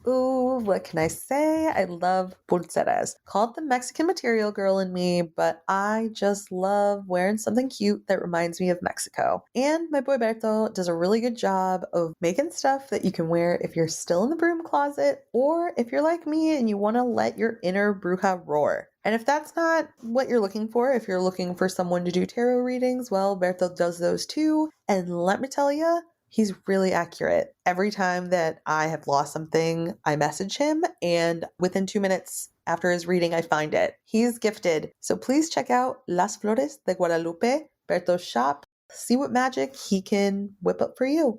Ooh, what can I say? I love pulseras. Call it the Mexican material girl in me, but I just love wearing something cute that reminds me of Mexico. And my boy Berto does a really good job of making stuff that you can wear if you're still in the broom closet, or if you're like me and you want to let your inner bruja roar. And if that's not what you're looking for, if you're looking for someone to do tarot readings, well, Berto does those too. And let me tell you, he's really accurate. Every time that I have lost something, I message him, and within 2 minutes after his reading, I find it. He's gifted. So please check out Las Flores de Guadalupe, Berto's shop. See what magic he can whip up for you.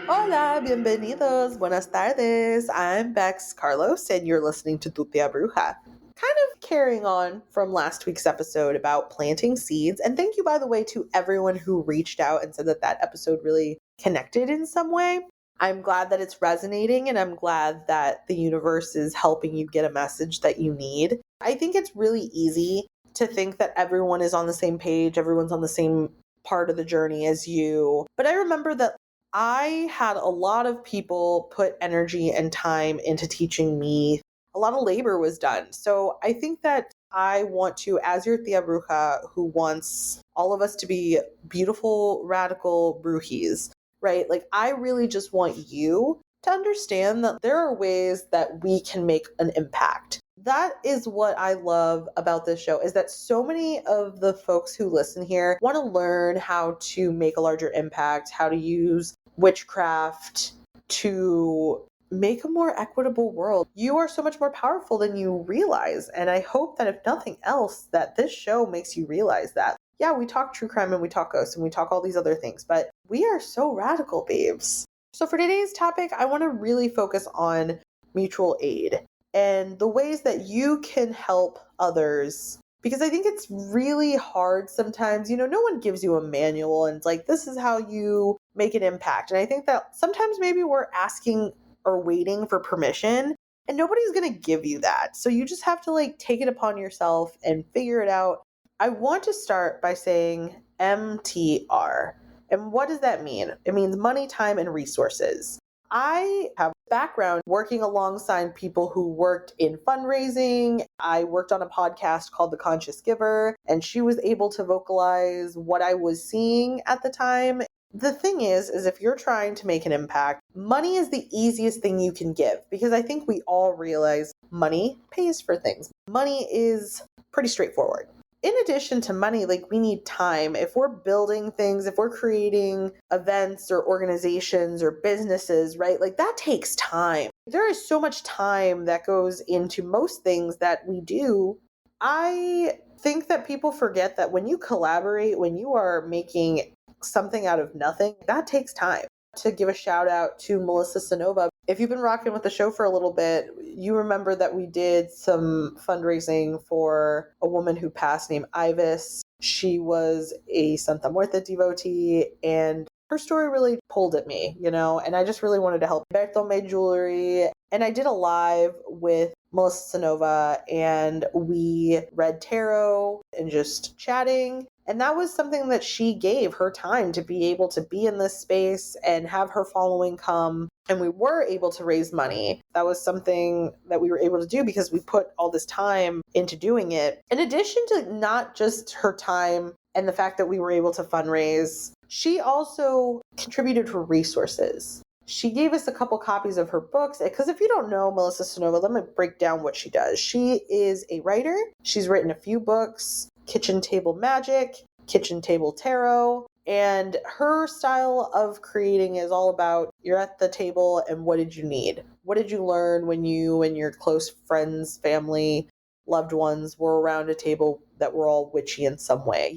Hola, bienvenidos, buenas tardes. I'm Bex Carlos, and you're listening to Tu Tia Bruja. Kind of carrying on from last week's episode about planting seeds. And thank you, by the way, to everyone who reached out and said that that episode really connected in some way. I'm glad that it's resonating, and I'm glad that the universe is helping you get a message that you need. I think it's really easy to think that everyone is on the same page, everyone's on the same part of the journey as you. But I remember that I had a lot of people put energy and time into teaching me. A lot of labor was done. So I think that I want to, as your Tia Bruja, who wants all of us to be beautiful, radical brujis, right? Like, I really just want you to understand that there are ways that we can make an impact. That is what I love about this show, is that so many of the folks who listen here want to learn how to make a larger impact, how to use witchcraft to make a more equitable world. You are so much more powerful than you realize. And I hope that if nothing else, that this show makes you realize that. Yeah, we talk true crime and we talk ghosts and we talk all these other things, but we are so radical, babes. So for today's topic, I want to really focus on mutual aid and the ways that you can help others. Because I think it's really hard sometimes, no one gives you a manual and it's like, this is how you make an impact. And I think that sometimes maybe we're asking or waiting for permission and nobody's going to give you that. So you just have to take it upon yourself and figure it out. I want to start by saying MTR. And what does that mean? It means money, time, and resources. I have a background working alongside people who worked in fundraising. I worked on a podcast called The Conscious Giver, and she was able to vocalize what I was seeing at the time. The thing is if you're trying to make an impact, money is the easiest thing you can give, because I think we all realize money pays for things. Money is pretty straightforward. In addition to money, we need time. If we're building things, if we're creating events or organizations or businesses, right? That takes time. There is so much time that goes into most things that we do. I think that people forget that when you collaborate, when you are making something out of nothing, that takes time. To give a shout out to Melissa Sanova. If you've been rocking with the show for a little bit, you remember that we did some fundraising for a woman who passed named Ivis. She was a Santa Muerte devotee, and her story really pulled at me, and I just really wanted to help. Berto made jewelry, and I did a live with Melissa Sanova, and we read tarot and just chatting. And that was something that she gave her time to be able to be in this space and have her following come. And we were able to raise money. That was something that we were able to do because we put all this time into doing it. In addition to not just her time and the fact that we were able to fundraise, she also contributed her resources. She gave us a couple copies of her books, because if you don't know Melissa Sanova, let me break down what she does. She is a writer. She's written a few books: Kitchen Table Magic, Kitchen Table Tarot, and her style of creating is all about, you're at the table and what did you need? What did you learn when you and your close friends, family, loved ones were around a table that were all witchy in some way,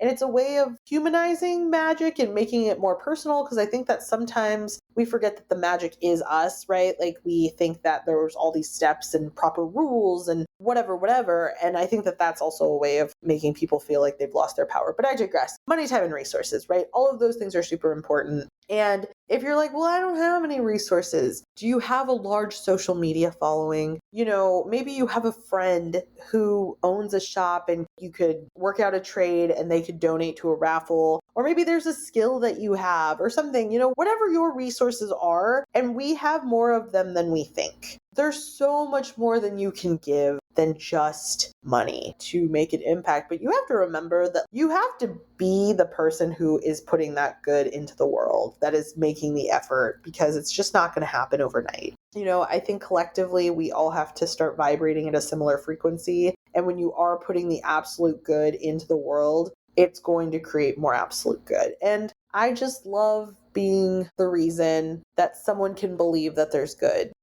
And it's a way of humanizing magic and making it more personal, because I think that sometimes we forget that the magic is us, right? Like we think that there's all these steps and proper rules and whatever. And I think that that's also a way of making people feel like they've lost their power. But I digress. Money, time, and resources, right? All of those things are super important. And if you're like, well, I don't have any resources, do you have a large social media following? Maybe you have a friend who owns a shop and you could work out a trade and they could donate to a raffle. Or maybe there's a skill that you have or something, whatever your resources are. And we have more of them than we think. There's so much more than you can give than just money to make an impact. But you have to remember that you have to be the person who is putting that good into the world, that is making the effort, because it's just not going to happen overnight. I think collectively we all have to start vibrating at a similar frequency. And when you are putting the absolute good into the world, it's going to create more absolute good. And I just love being the reason that someone can believe that there's good.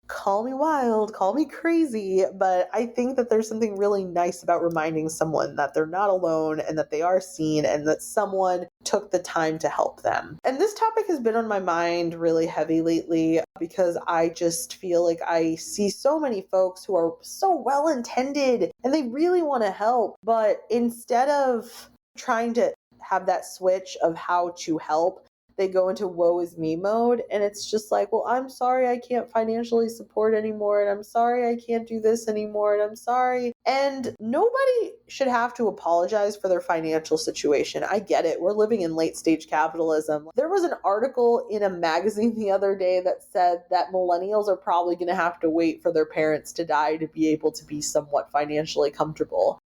Call me wild, call me crazy, but I think that there's something really nice about reminding someone that they're not alone and that they are seen and that someone took the time to help them. And this topic has been on my mind really heavy lately because I just feel like I see so many folks who are so well-intended and they really want to help, but instead of trying to have that switch of how to help, they go into woe is me mode. And it's just like, well, I'm sorry I can't financially support anymore. And I'm sorry I can't do this anymore. And I'm sorry. And nobody should have to apologize for their financial situation. I get it. We're living in late stage capitalism. There was an article in a magazine the other day that said that millennials are probably going to have to wait for their parents to die to be able to be somewhat financially comfortable.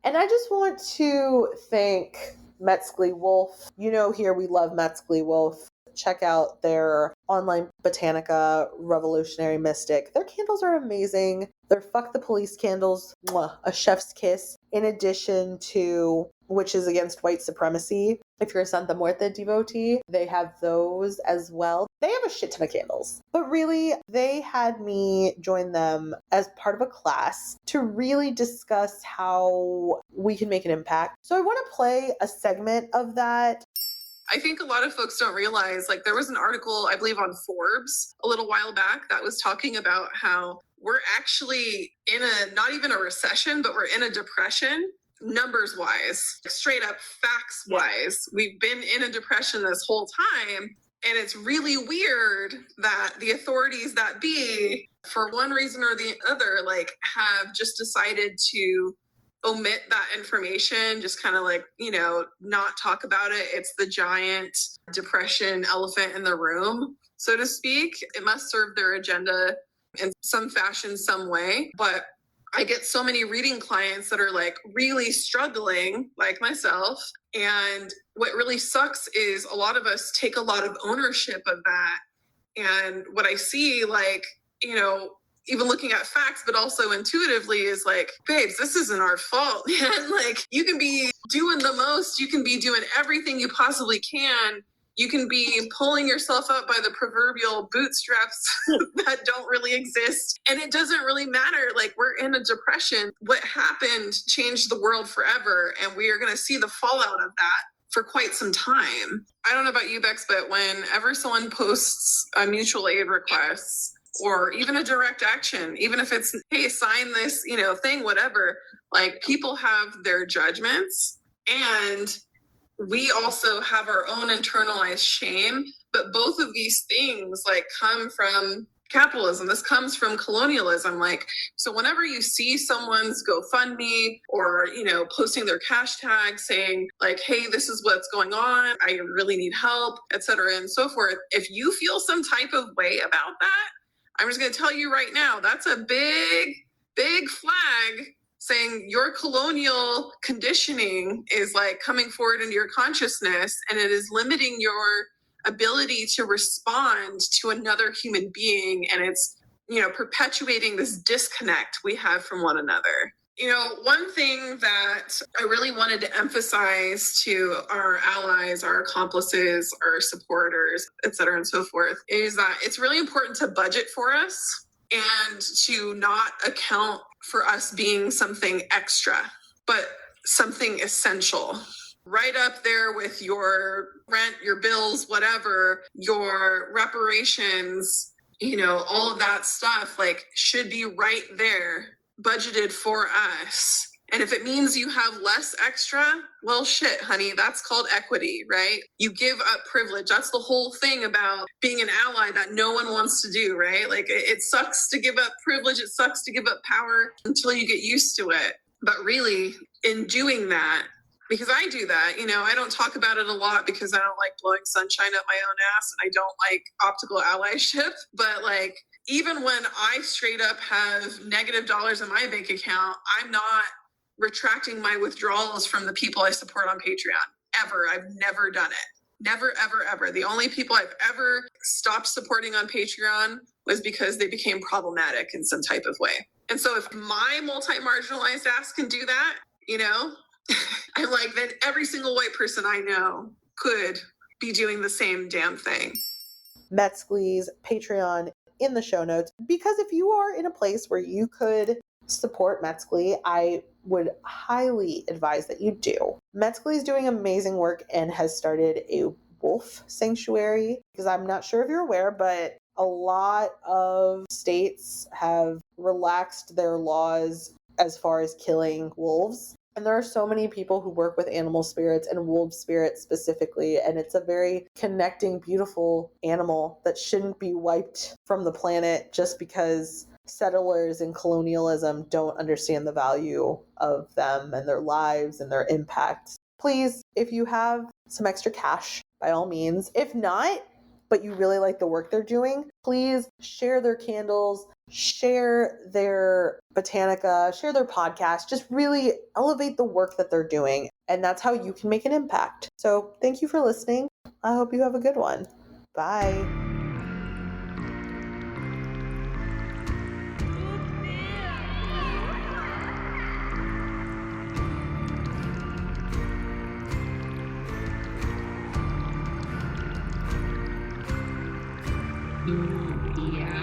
And I just want to thank Metzgley Wolf. Here we love Metzgley Wolf. Check out their online Botanica Revolutionary Mystic. Their candles are amazing. They're Fuck the Police candles, a chef's kiss, in addition to Witches Against White Supremacy. If you're a Santa Muerte devotee, they have those as well. They have a shit ton of candles. But really, they had me join them as part of a class to really discuss how we can make an impact. So I want to play a segment of that. I think a lot of folks don't realize, there was an article, I believe, on Forbes a little while back that was talking about how we're actually in not even a recession, but we're in a depression. Numbers wise, straight up facts wise, we've been in a depression this whole time. And it's really weird that the authorities that be, for one reason or the other, have just decided to omit that information, just kind of not talk about it. It's the giant depression elephant in the room, so to speak. It must serve their agenda in some fashion, some way. But I get so many reading clients that are really struggling, like myself. And what really sucks is a lot of us take a lot of ownership of that. And what I see, even looking at facts, but also intuitively is babes, this isn't our fault, man. You can be doing the most, you can be doing everything you possibly can. You can be pulling yourself up by the proverbial bootstraps that don't really exist. And it doesn't really matter. We're in a depression. What happened changed the world forever. And we are going to see the fallout of that for quite some time. I don't know about you, Bex, but whenever someone posts a mutual aid request or even a direct action, even if it's, hey, sign this, thing, whatever, people have their judgments. And we also have our own internalized shame, but both of these things come from capitalism. This comes from colonialism. So whenever you see someone's GoFundMe or, posting their cash tag saying hey, this is what's going on, I really need help, etc. and so forth. If you feel some type of way about that, I'm just going to tell you right now, that's a big, big flag saying your colonial conditioning is coming forward into your consciousness, and it is limiting your ability to respond to another human being. And it's, perpetuating this disconnect we have from one another. One thing that I really wanted to emphasize to our allies, our accomplices, our supporters, et cetera, and so forth, is that it's really important to budget for us and to not account for us being something extra, but something essential. right up there with your rent, your bills, whatever, your reparations, all of that stuff, like, should be right there, budgeted for us. And if it means you have less extra, well, shit, honey, that's called equity, right? You give up privilege. That's the whole thing about being an ally that no one wants to do, right? Like, it sucks to give up privilege. It sucks to give up power until you get used to it. But really, in doing that, because I do that, I don't talk about it a lot because I don't like blowing sunshine up my own ass and I don't like optical allyship. But like, even when I straight up have negative dollars in my bank account, I'm not retracting my withdrawals from the people I support on Patreon. Ever. I've never done it. Never, ever, ever. The only people I've ever stopped supporting on Patreon was because they became problematic in some type of way. And so if my multi-marginalized ass can do that, I'm like, then every single white person I know could be doing the same damn thing. tztli's Patreon in the show notes, because if you are in a place where you could support tztli, I would highly advise that you do. tztli is doing amazing work and has started a wolf sanctuary, because I'm not sure if you're aware, but a lot of states have relaxed their laws as far as killing wolves. And there are so many people who work with animal spirits and wolf spirits specifically, and it's a very connecting, beautiful animal that shouldn't be wiped from the planet just because settlers and colonialism don't understand the value of them and their lives and their impact. Please, if you have some extra cash, by all means. If not, but you really like the work they're doing, please share their candles, share their botanica, share their podcast, just really elevate the work that they're doing. And that's how you can make an impact. So thank you for listening. I hope you have a good one. Bye. Yeah.